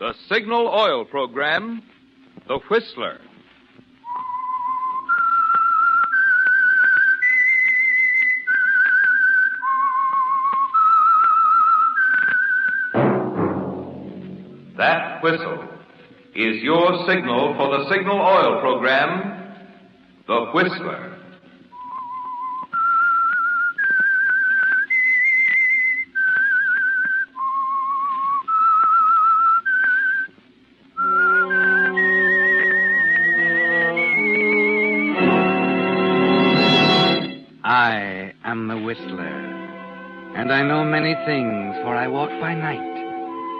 The Signal Oil Program, The Whistler. That whistle is your signal for the Signal Oil Program, The Whistler. I am the Whistler, and I know many things, for I walk by night.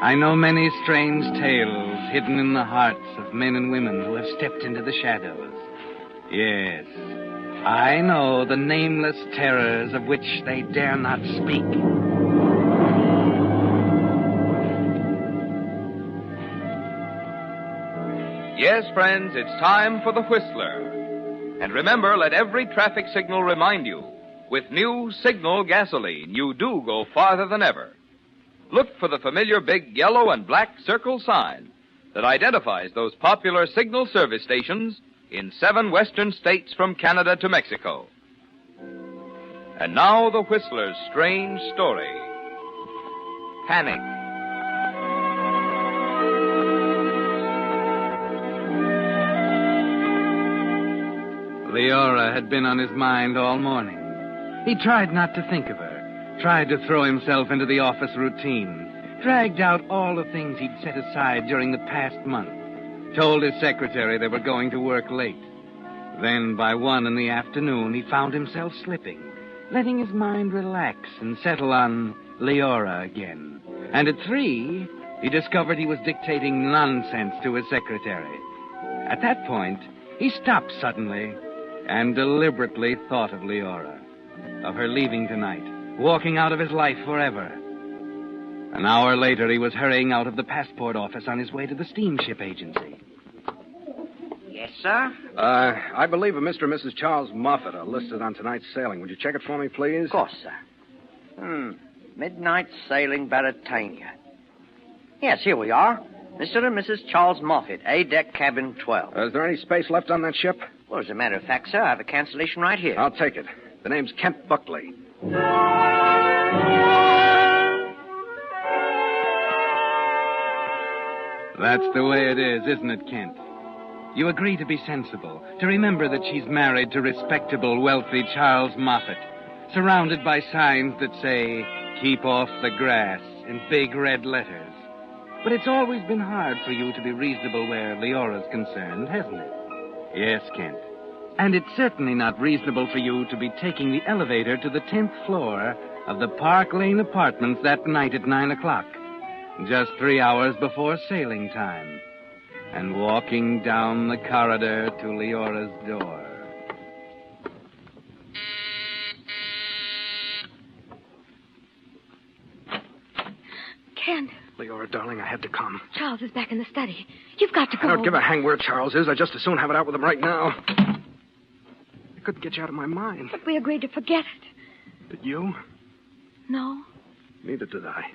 I know many strange tales hidden in the hearts of men and women who have stepped into the shadows. Yes, I know the nameless terrors of which they dare not speak. Yes, friends, it's time for The Whistler. And remember, let every traffic signal remind you, with new Signal gasoline, you do go farther than ever. Look for the familiar big yellow and black circle sign that identifies those popular Signal service stations in 7 western states from Canada to Mexico. And now the Whistler's strange story. Panic. Leora had been on his mind all morning. He tried not to think of her, tried to throw himself into the office routine, dragged out all the things he'd set aside during the past month, told his secretary they were going to work late. Then, by 1 in the afternoon, he found himself slipping, letting his mind relax and settle on Leora again. And at 3, he discovered he was dictating nonsense to his secretary. At that point, he stopped suddenly and deliberately thought of Leora, of her leaving tonight, walking out of his life forever. An hour later, he was hurrying out of the passport office on his way to the steamship agency. Yes, sir? I believe a Mr. and Mrs. Charles Moffat are listed on tonight's sailing. Would you check it for me, please? Of course, sir. Midnight sailing Baratania. Yes, here we are. Mr. and Mrs. Charles Moffat, A-deck cabin 12. Is there any space left on that ship? Well, as a matter of fact, sir, I have a cancellation right here. I'll take it. The name's Kent Buckley. That's the way it is, isn't it, Kent? You agree to be sensible, to remember that she's married to respectable, wealthy Charles Moffat, surrounded by signs that say, "Keep off the grass," in big red letters. But it's always been hard for you to be reasonable where Leora's concerned, hasn't it? Yes, Kent. And it's certainly not reasonable for you to be taking the elevator to the 10th floor of the Park Lane Apartments that night at 9 o'clock, just 3 hours before sailing time, and walking down the corridor to Leora's door. Kent. Leora, darling, I had to come. Charles is back in the study. You've got to go. I don't give a hang where Charles is. I'd just as soon have it out with him right now. I couldn't get you out of my mind. But we agreed to forget it. Did you? No. Neither did I.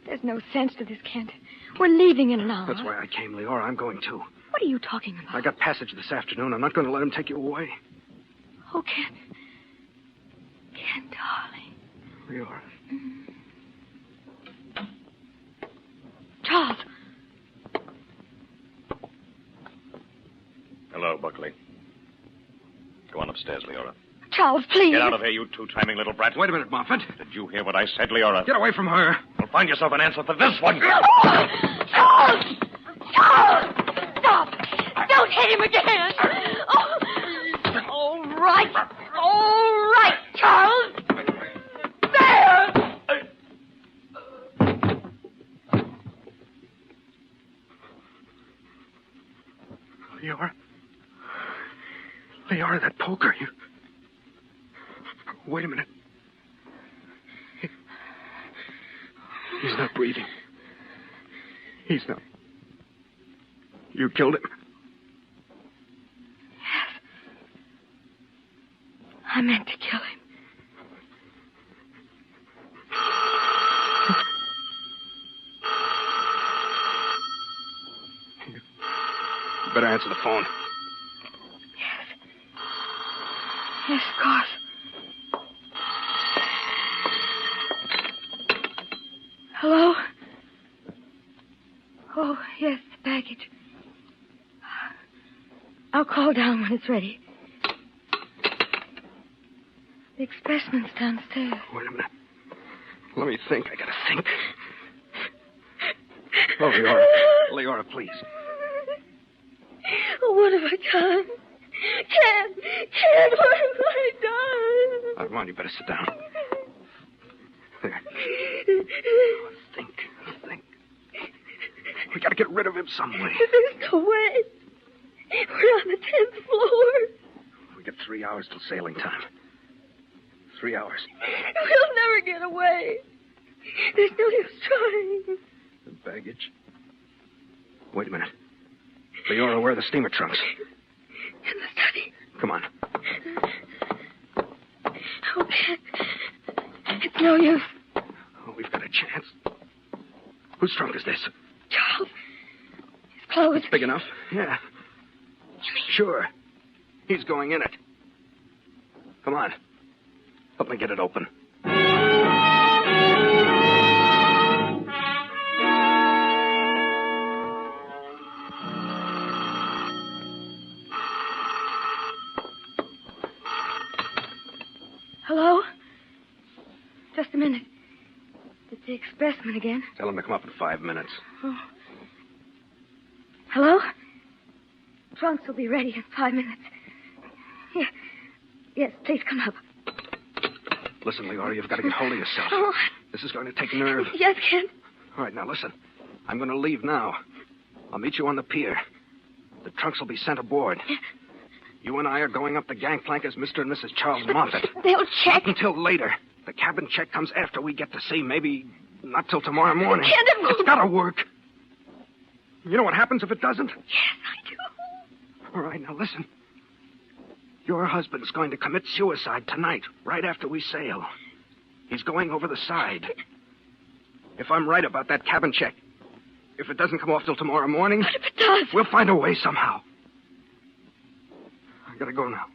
There's no sense to this, Kent. We're leaving in an hour. That's why I came, Leora. I'm going too. What are you talking about? I got passage this afternoon. I'm not going to let him take you away. Oh, Kent. Kent, darling. Leora. Charles. Hello, Buckley. Go on upstairs, Leora. Charles, please. Get out of here, you two-timing little brat. Wait a minute, Moffat. Did you hear what I said, Leora? Get away from her. Well, find yourself an answer for this one. Charles! Charles! Stop! Don't hit him again! Oh. All right. All right, Charles. There! Leora, that poker, you... Wait a minute. He's not breathing. He's not... You killed him. Yes. I meant to kill him. Better answer the phone. Yes, of course. Hello? Oh, yes, the package. I'll call down when it's ready. The expressman's downstairs. Wait a minute. Let me think. I gotta think. Oh, Leora, please. Oh, what have I done? Ken, what have I done? Come on, you better sit down. There. Think. We gotta get rid of him some way. There's no way. We're on the 10th floor. We got 3 hours till sailing time. 3 hours. We'll never get away. There's no use trying. The baggage. Wait a minute. Leora, where are the steamer trunks? In the study. Come on. Okay. It's no use. Oh, we've got a chance. Whose trunk is this? Charles. His clothes. It's big enough. Yeah. Sure. He's going in it. Come on. Help me get it open. Hello? Just a minute. It's the expressman again. Tell him to come up in 5 minutes. Oh. Hello? Trunks will be ready in 5 minutes. Yeah. Yes, please come up. Listen, Leora, you've got to get hold of yourself. Oh. This is going to take nerve. Yes, Kent. All right, now listen. I'm going to leave now. I'll meet you on the pier. The trunks will be sent aboard. You and I are going up the gangplank as Mr. and Mrs. Charles Moffat. They'll check. Not until later. The cabin check comes after we get to sea. Maybe not till tomorrow morning. Kent, it won't. It's got to work. You know what happens if it doesn't? Yes, I do. All right, now listen. Your husband's going to commit suicide tonight, right after we sail. He's going over the side. If I'm right about that cabin check, if it doesn't come off till tomorrow morning... But if it does... We'll find a way somehow. I gotta go now.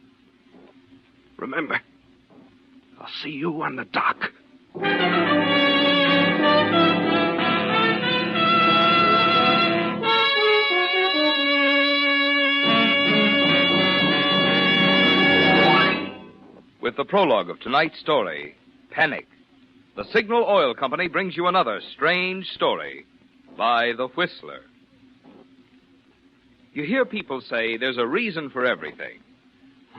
Remember, I'll see you on the dock. With the prologue of tonight's story, Panic, the Signal Oil Company brings you another strange story by The Whistler. You hear people say there's a reason for everything.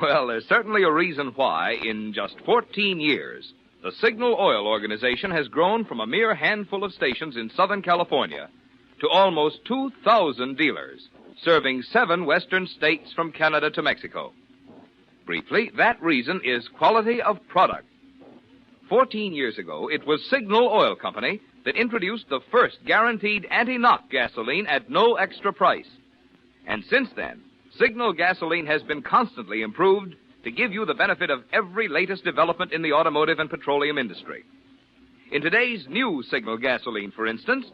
Well, there's certainly a reason why, in just 14 years, the Signal Oil Organization has grown from a mere handful of stations in Southern California to almost 2,000 dealers, serving 7 western states from Canada to Mexico. Briefly, that reason is quality of product. 14 years ago, it was Signal Oil Company that introduced the first guaranteed anti-knock gasoline at no extra price. And since then, Signal gasoline has been constantly improved to give you the benefit of every latest development in the automotive and petroleum industry. In today's new Signal gasoline, for instance,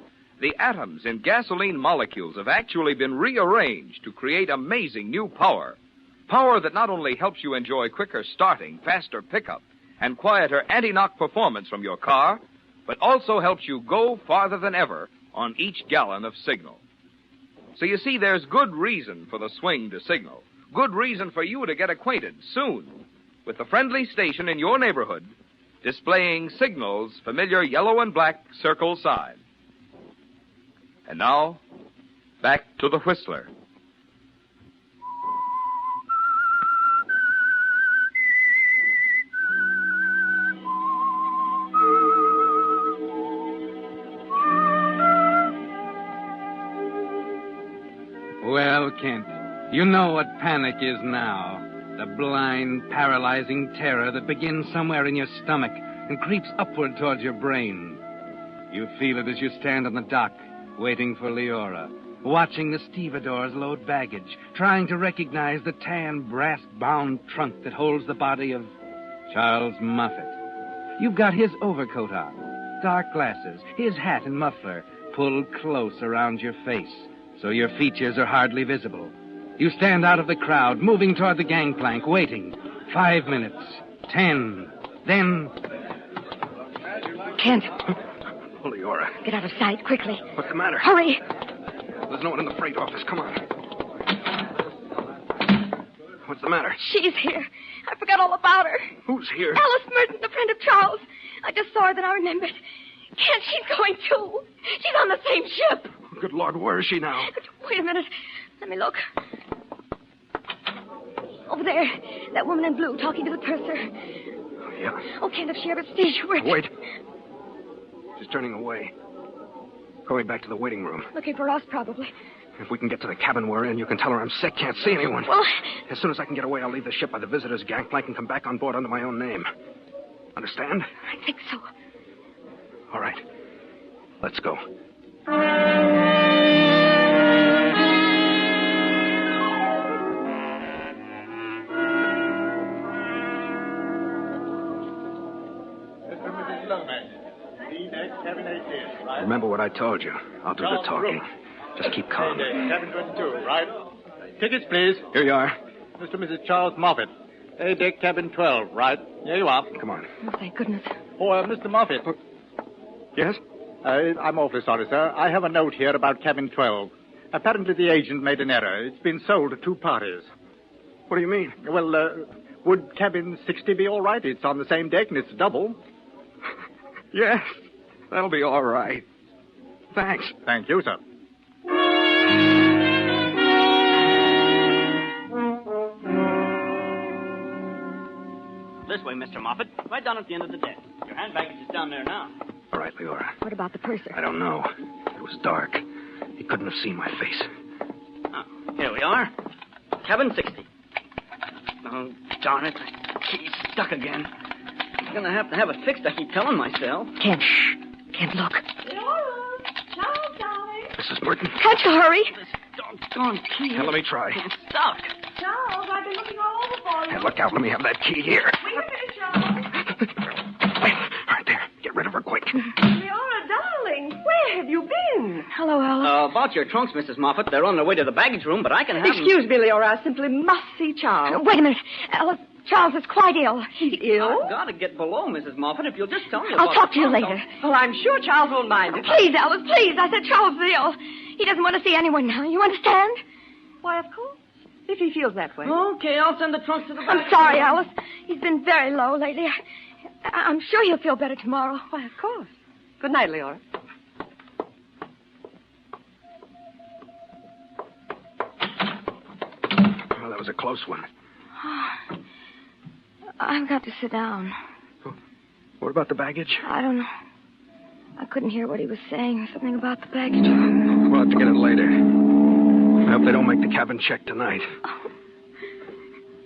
the atoms in gasoline molecules have actually been rearranged to create amazing new power. Power that not only helps you enjoy quicker starting, faster pickup, and quieter anti-knock performance from your car, but also helps you go farther than ever on each gallon of Signal. So you see, there's good reason for the swing to Signal. Good reason for you to get acquainted soon with the friendly station in your neighborhood displaying Signal's familiar yellow and black circle sign. And now, back to the Whistler. Well, Kent, you know what panic is now. The blind, paralyzing terror that begins somewhere in your stomach and creeps upward towards your brain. You feel it as you stand on the dock, waiting for Leora, watching the stevedores load baggage, trying to recognize the tan, brass-bound trunk that holds the body of Charles Moffat. You've got his overcoat on, dark glasses, his hat and muffler pulled close around your face, so your features are hardly visible. You stand out of the crowd, moving toward the gangplank, waiting. 5 minutes. 10. Then... Kent, Oh, Leora. get out of sight, quickly. What's the matter? Hurry. There's no one in the freight office. Come on. What's the matter? She's here. I forgot all about her. Who's here? Alice Merton, the friend of Charles. I just saw her, then I remembered. Kent, she's going too. She's on the same ship. Good Lord, where is she now? Wait a minute. Let me look. Over there. That woman in blue talking to the purser. Oh, yeah. Oh, Kent, if she ever sees you, we're... Wait. She's turning away. Going back to the waiting room. Looking for us, probably. If we can get to the cabin we're in, you can tell her I'm sick, can't see anyone. Well... As soon as I can get away, I'll leave the ship by the visitor's gangplank and come back on board under my own name. Understand? I think so. All right. Let's go. Remember what I told you. I'll do the talking. Just keep calm. Cabin 22, right? Tickets, please. Here you are. Mr. and Mrs. Charles Moffat. A-deck, cabin 12, right? Here you are. Come on. Oh, thank goodness. Oh, Mr. Moffat. Yes? I'm awfully sorry, sir. I have a note here about cabin 12. Apparently the agent made an error. It's been sold to two parties. What do you mean? Well, would cabin 60 be all right? It's on the same deck and it's double. Yes. That'll be all right. Thanks. Thank you, sir. This way, Mr. Moffat. Right down at the end of the deck. Your hand baggage is down there now. All right, Leora. What about the purser? I don't know. It was dark. He couldn't have seen my face. Oh, here we are. Cabin 60. Oh, darn it. The key's stuck again. I'm going to have it fixed, I keep telling myself. Kent, shh. Kent, look. Charles, darling. Mrs. Merton. Can't you hurry? This doggone key. Here, let me try. It's stuck. Charles, I've been looking all over for you. Hey, look out. Let me have that key here. Wait a minute, Charles. All right, there. Get rid of her quick. Leora, darling, where have you been? Hello, Alice. About your trunks, Mrs. Moffat. They're on their way to the baggage room, but I can have them. Excuse me, Leora. I simply must see Charles. Wait a minute. Alice, Charles is quite ill. He's ill? I've got to get below, Mrs. Moffat, if you'll just tell me I'll about talk the to you trunks. later. Well, I'm sure Charles won't mind it. Please, Alice, please. I said Charles is ill. He doesn't want to see anyone now. You understand? Why, of course. If he feels that way. Okay, I'll send the trunks to the I'm back. sorry, Alice. He's been very low lately. I'm sure he'll feel better tomorrow. Why, of course. Good night, Leora. Well, that was a close one. I've got to sit down. What about the baggage? I don't know. I couldn't hear what he was saying. Something about the baggage room. We'll have to get it later. I hope they don't make the cabin check tonight.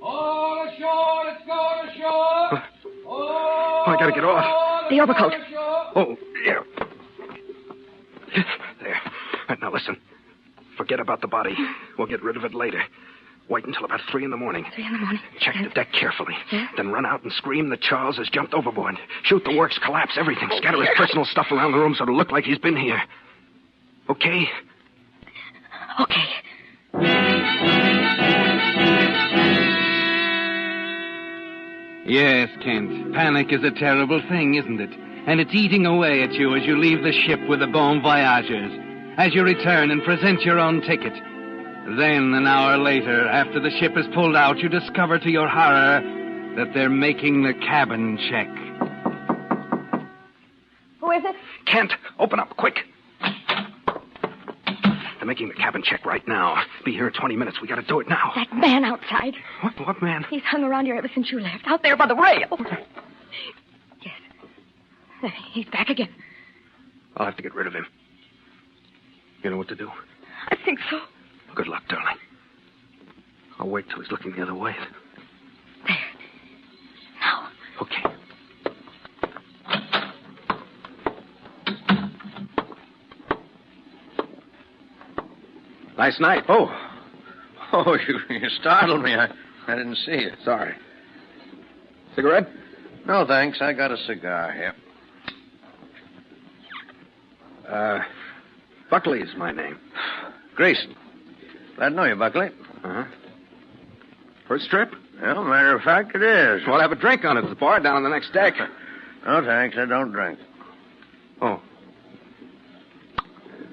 All ashore, let's go to shore. Oh, I gotta get off. The overcoat. Oh, yeah. There. Now listen. Forget about the body. We'll get rid of it later. Wait until about 3 in the morning. 3 in the morning. Check the deck carefully. Yeah? Then run out and scream that Charles has jumped overboard. Shoot the works, collapse everything. Scatter his personal stuff around the room so it'll look like he's been here. Okay? Okay. Yes, Kent. Panic is a terrible thing, isn't it? And it's eating away at you as you leave the ship with the bon voyageurs. As you return and present your own ticket. Then, an hour later, after the ship is pulled out, you discover to your horror that they're making the cabin check. Who is it? Kent, open up, quick. They're making the cabin check right now. Be here in 20 minutes. We gotta do it now. That man outside. What man? He's hung around here ever since you left. Out there by the rail. Yes. There, he's back again. I'll have to get rid of him. You know what to do? I think so. Good luck, darling. I'll wait till he's looking the other way. There. Now. Okay. Nice night. Oh, you startled me. I didn't see you. Sorry. Cigarette? No, thanks. I got a cigar here. Buckley is my name. Grayson. Glad to know you, Buckley. Uh-huh. First trip? Well, matter of fact, it is. We'll have a drink on it at the bar down on the next deck. No, thanks. I don't drink. Oh.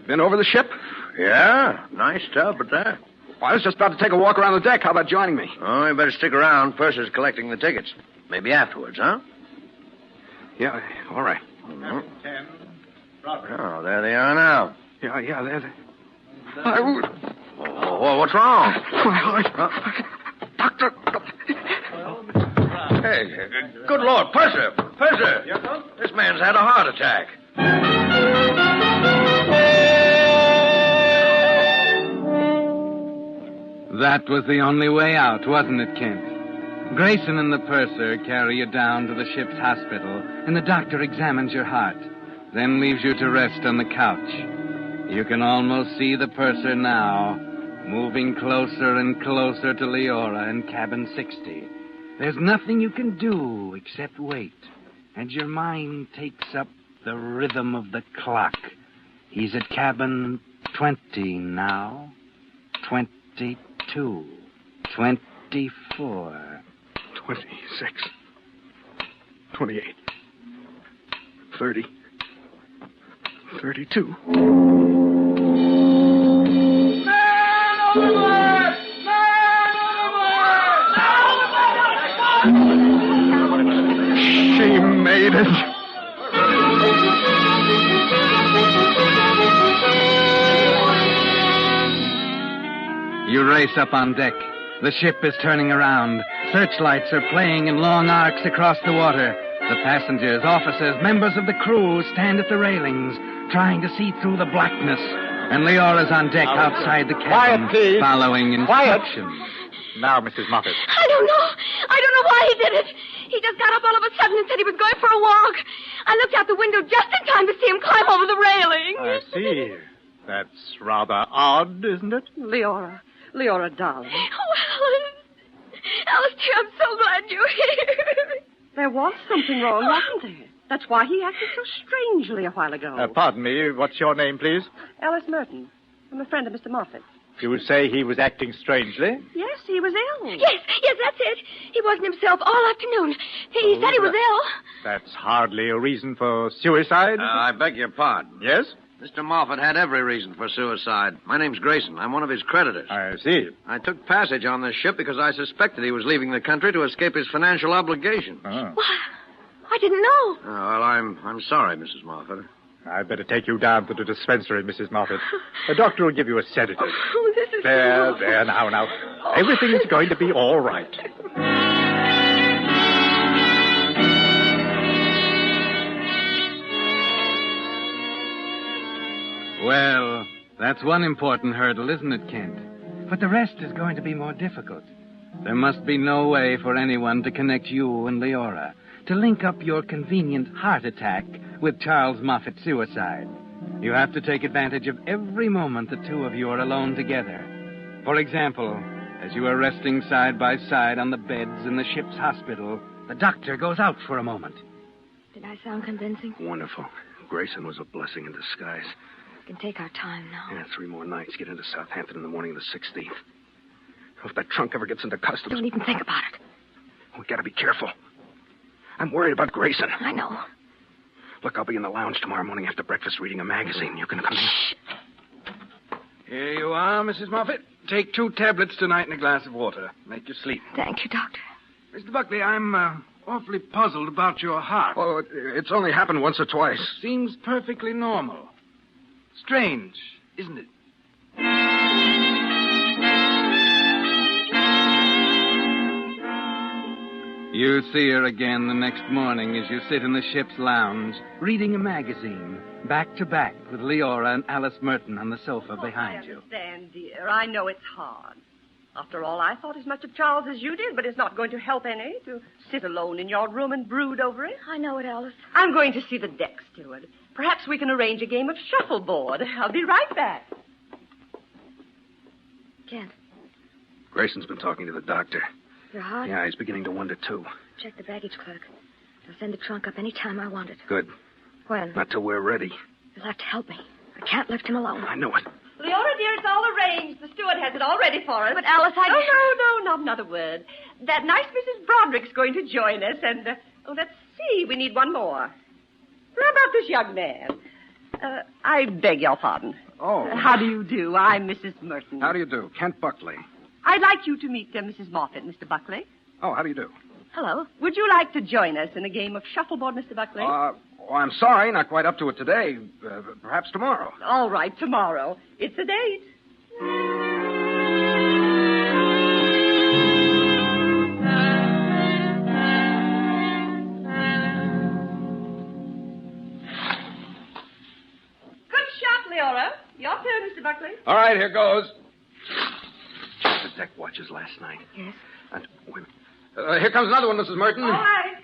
Been over the ship? Yeah? Nice tub at that. Well, I was just about to take a walk around the deck. How about joining me? Oh, you better stick around. Purser's collecting the tickets. Maybe afterwards, huh? Yeah, all right. Mhm. 10, Robert. Oh, there they are now. Yeah, there. Oh, what's wrong? My heart. Doctor. Hey, good Lord, Purser! Purser! Yes, sir? This man's had a heart attack. That was the only way out, wasn't it, Kent? Grayson and the purser carry you down to the ship's hospital, and the doctor examines your heart, then leaves you to rest on the couch. You can almost see the purser now, moving closer and closer to Leora in cabin 60. There's nothing you can do except wait, and your mind takes up the rhythm of the clock. He's at cabin 20 now, 22, 24. 26. 28. 30. 32. She made it. You race up on deck. The ship is turning around. Searchlights are playing in long arcs across the water. The passengers, officers, members of the crew stand at the railings, trying to see through the blackness. And Leora's on deck outside the cabin, Quiet, please. following instructions. Now, Mrs. Moffat. I don't know. I don't know why he did it. He just got up all of a sudden and said he was going for a walk. I looked out the window just in time to see him climb over the railing. I see. That's rather odd, isn't it? Leora, darling. Oh, Alice, dear, I'm so glad you're here. There was something wrong, wasn't there? That's why he acted so strangely a while ago. Pardon me. What's your name, please? Alice Merton. I'm a friend of Mr. Moffat. You would say he was acting strangely? Yes, he was ill. Yes, that's it. He wasn't himself all afternoon. He said he was ill. That's hardly a reason for suicide. I beg your pardon. Yes? Mr. Moffat had every reason for suicide. My name's Grayson. I'm one of his creditors. I see. I took passage on this ship because I suspected he was leaving the country to escape his financial obligations. Oh. Why, I didn't know. Well, I'm sorry, Mrs. Moffat. I'd better take you down to the dispensary, Mrs. Moffat. The doctor will give you a sedative. Oh, this is There, so... there, now. Everything's going to be all right. Well, that's one important hurdle, isn't it, Kent? But the rest is going to be more difficult. There must be no way for anyone to connect you and Leora, to link up your convenient heart attack with Charles Moffat's suicide. You have to take advantage of every moment the two of you are alone together. For example, as you are resting side by side on the beds in the ship's hospital, the doctor goes out for a moment. Did I sound convincing? Wonderful. Grayson was a blessing in disguise. We can take our time now. Yeah, 3 more nights. Get into Southampton in the morning of the 16th. If that trunk ever gets into customs... Don't even think about it. We gotta be careful. I'm worried about Grayson. I know. Look, I'll be in the lounge tomorrow morning after breakfast reading a magazine. You can come in. Shh. Here you are, Mrs. Moffat. Take 2 tablets tonight and a glass of water. Make you sleep. Thank you, Doctor. Mr. Buckley, I'm awfully puzzled about your heart. Well, it's only happened once or twice. Seems perfectly normal. Strange, isn't it? You see her again the next morning as you sit in the ship's lounge, reading a magazine, back to back with Leora and Alice Merton on the sofa behind you. I understand, dear. I know it's hard. After all, I thought as much of Charles as you did, but it's not going to help any to sit alone in your room and brood over it. I know it, Alice. I'm going to see the deck steward. Perhaps we can arrange a game of shuffleboard. I'll be right back. Kent, Grayson's been talking to the doctor. your heart? Yeah, he's beginning to wonder, too. Check the baggage clerk. I'll send the trunk up any time I want it. Good. When? Not till we're ready. You'll have to help me. I can't lift him alone. I know it. Leora, dear, it's all arranged. The steward steward has it all ready for us. But, Alice, Oh, no, not another word. That nice Mrs. Broderick's going to join us, and, let's see, we need one more. How about this young man? I beg your pardon. Oh. How do you do? I'm Mrs. Merton. How do you do? Kent Buckley. I'd like you to meet Mrs. Moffat, Mr. Buckley. Oh, how do you do? Hello. Would you like to join us in a game of shuffleboard, Mr. Buckley? I'm sorry, not quite up to it today. Perhaps tomorrow. All right, tomorrow. It's a date. Good shot, Leora. Your turn, Mr. Buckley. All right, here goes. The deck watches last night. Yes. And here comes another one, Mrs. Merton. All right.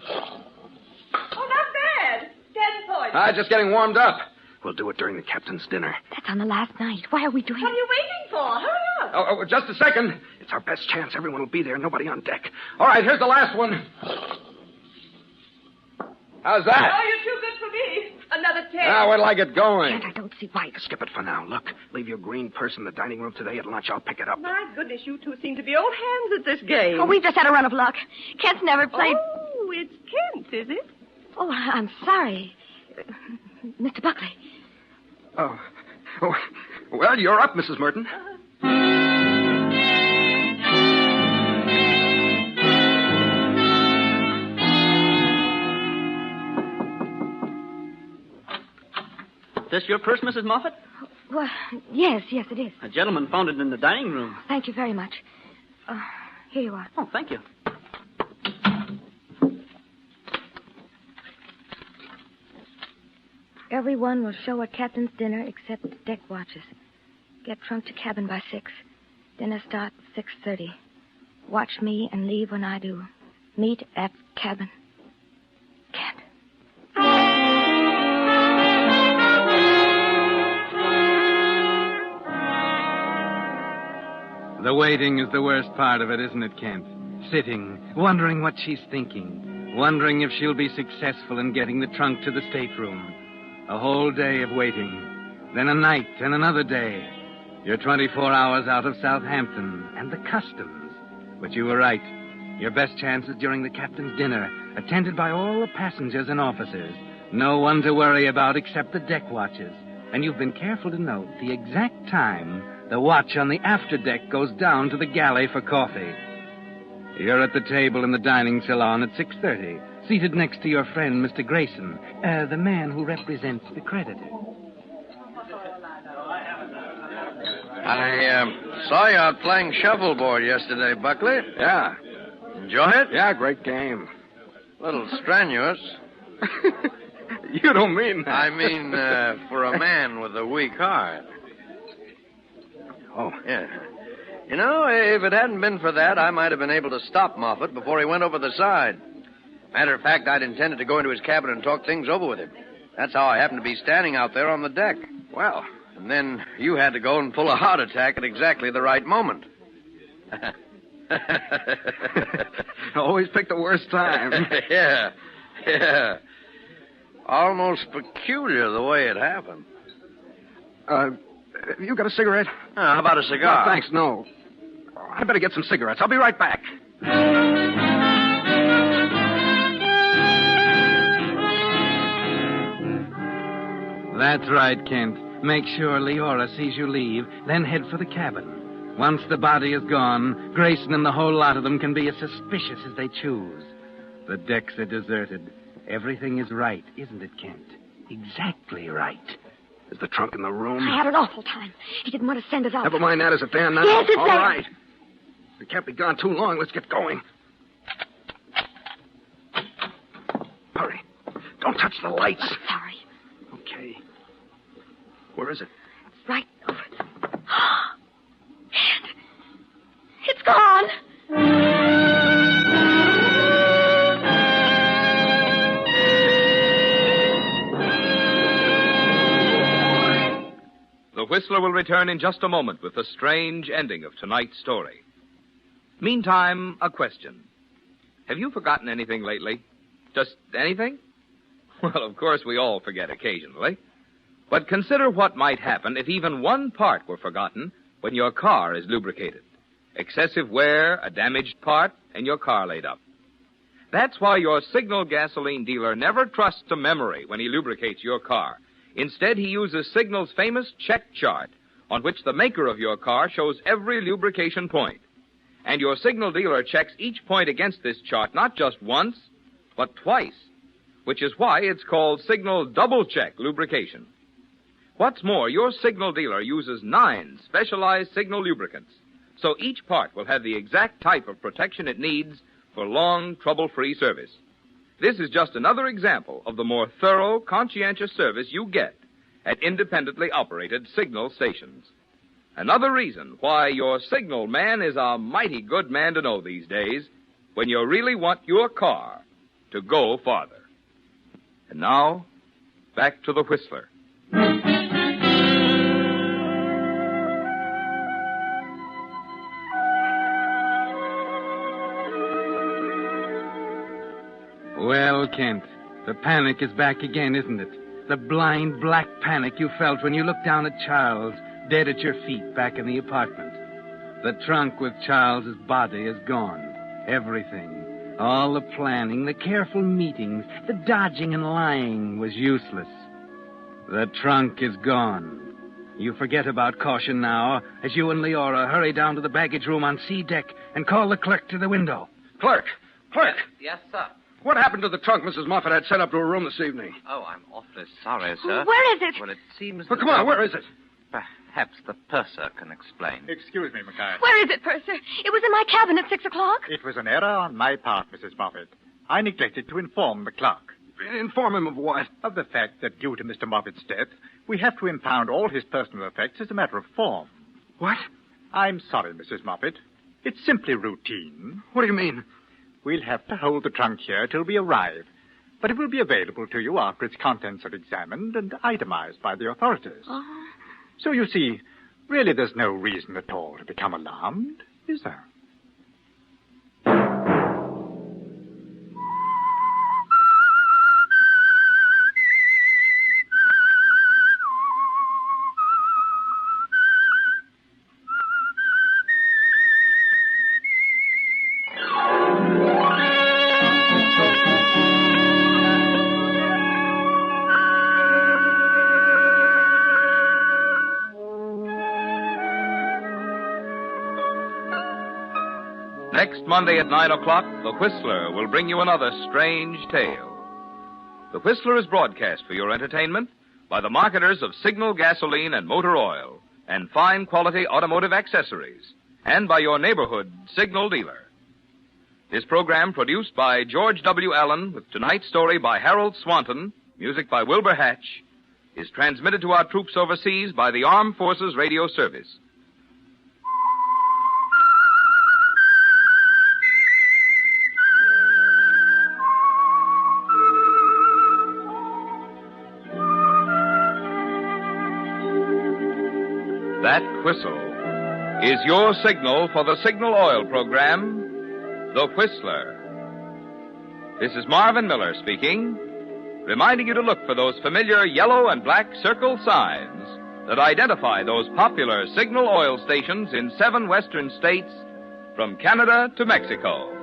Oh, not bad. 10 points. Just getting warmed up. We'll do it during the captain's dinner. That's on the last night. Why are we doing What are you waiting for? Hurry up. Oh, just a second. It's our best chance. Everyone will be there. Nobody on deck. All right, here's the last one. How's that? Oh, you're too good for me. Another 10. Now, where'll I get going? Kent, I don't see why. Skip it for now. Look, leave your green purse in the dining room today at lunch. I'll pick it up. My goodness, you two seem to be old hands at this game. Oh, we've just had a run of luck. Kent's never played... Oh, it's Kent, is it? Oh, I'm sorry. Mr. Buckley. Oh, well, you're up, Mrs. Merton. Is this your purse, Mrs. Moffat? Well, yes, it is. A gentleman found it in the dining room. Thank you very much. Here you are. Oh, thank you. Everyone will show at captain's dinner except deck watches. Get trunk to cabin by 6. Dinner starts 6:30. Watch me and leave when I do. Meet at cabin. Kent. The waiting is the worst part of it, isn't it, Kent? Sitting, wondering what she's thinking, wondering if she'll be successful in getting the trunk to the stateroom. A whole day of waiting, then a night and another day. You're 24 hours out of Southampton and the customs. But you were right. Your best chance is during the captain's dinner, attended by all the passengers and officers. No one to worry about except the deck watches. And you've been careful to note the exact time the watch on the afterdeck goes down to the galley for coffee. You're at the table in the dining salon at 6:30, seated next to your friend, Mr. Grayson, the man who represents the creditor. I saw you out playing shuffleboard yesterday, Buckley. Yeah. Enjoy it? Yeah, great game. A little strenuous. You don't mean that. I mean, for a man with a weak heart. Oh. Yeah. You know, if it hadn't been for that, I might have been able to stop Moffat before he went over the side. Matter of fact, I'd intended to go into his cabin and talk things over with him. That's how I happened to be standing out there on the deck. Well. And then you had to go and pull a heart attack at exactly the right moment. Always pick the worst time. Yeah. Almost peculiar the way it happened. You got a cigarette? How about a cigar? No, thanks, no. I better get some cigarettes. I'll be right back. That's right, Kent. Make sure Leora sees you leave, then head for the cabin. Once the body is gone, Grayson and the whole lot of them can be as suspicious as they choose. The decks are deserted. Everything is right, isn't it, Kent? Exactly right. Is the trunk in the room? I had an awful time. He didn't want to send us out. Never mind that. Is it there now? Yes, it's All there. right. We can't be gone too long. Let's get going. Hurry. Don't touch the lights. I'm sorry. Okay. Where is it? It's right over there. Kent. It's gone. The Whistler will return in just a moment with the strange ending of tonight's story. Meantime, a question. Have you forgotten anything lately? Just anything? Well, of course, we all forget occasionally. But consider what might happen if even one part were forgotten when your car is lubricated. Excessive wear, a damaged part, and your car laid up. That's why your Signal gasoline dealer never trusts to memory when he lubricates your car. Instead, he uses Signal's famous check chart, on which the maker of your car shows every lubrication point. And your Signal dealer checks each point against this chart not just once, but twice, which is why it's called Signal Double Check Lubrication. What's more, your Signal dealer uses 9 specialized Signal lubricants, so each part will have the exact type of protection it needs for long, trouble-free service. This is just another example of the more thorough, conscientious service you get at independently operated Signal stations. Another reason why your Signal man is a mighty good man to know these days when you really want your car to go farther. And now, back to the Whistler. Well, Kent, the panic is back again, isn't it? The blind black panic you felt when you looked down at Charles, dead at your feet back in the apartment. The trunk with Charles's body is gone. Everything. All the planning, the careful meetings, the dodging and lying was useless. The trunk is gone. You forget about caution now as you and Leora hurry down to the baggage room on C deck and call the clerk to the window. Clerk! Yes, sir. What happened to the trunk Mrs. Moffat had sent up to her room this evening? Oh, I'm awfully sorry, sir. Where is it? Well, it seems... Well, come on, where is it? Perhaps the purser can explain. Excuse me, Mackay. Where is it, Purser? It was in my cabin at 6 o'clock. It was an error on my part, Mrs. Moffat. I neglected to inform the clerk. Inform him of what? Of the fact that due to Mr. Moffat's death, we have to impound all his personal effects as a matter of form. What? I'm sorry, Mrs. Moffat. It's simply routine. What do you mean? We'll have to hold the trunk here till we arrive. But it will be available to you after its contents are examined and itemized by the authorities. Oh. So you see, really there's no reason at all to become alarmed, is there? Next Monday at 9 o'clock, The Whistler will bring you another strange tale. The Whistler is broadcast for your entertainment by the marketers of Signal gasoline and motor oil and fine quality automotive accessories, and by your neighborhood Signal dealer. This program, produced by George W. Allen, with tonight's story by Harold Swanton, music by Wilbur Hatch, is transmitted to our troops overseas by the Armed Forces Radio Service. That whistle is your signal for the Signal Oil program, The Whistler. This is Marvin Miller speaking, reminding you to look for those familiar yellow and black circle signs that identify those popular Signal Oil stations in 7 western states from Canada to Mexico.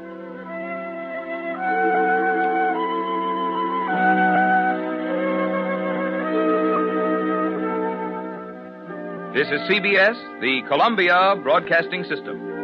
This is CBS, the Columbia Broadcasting System.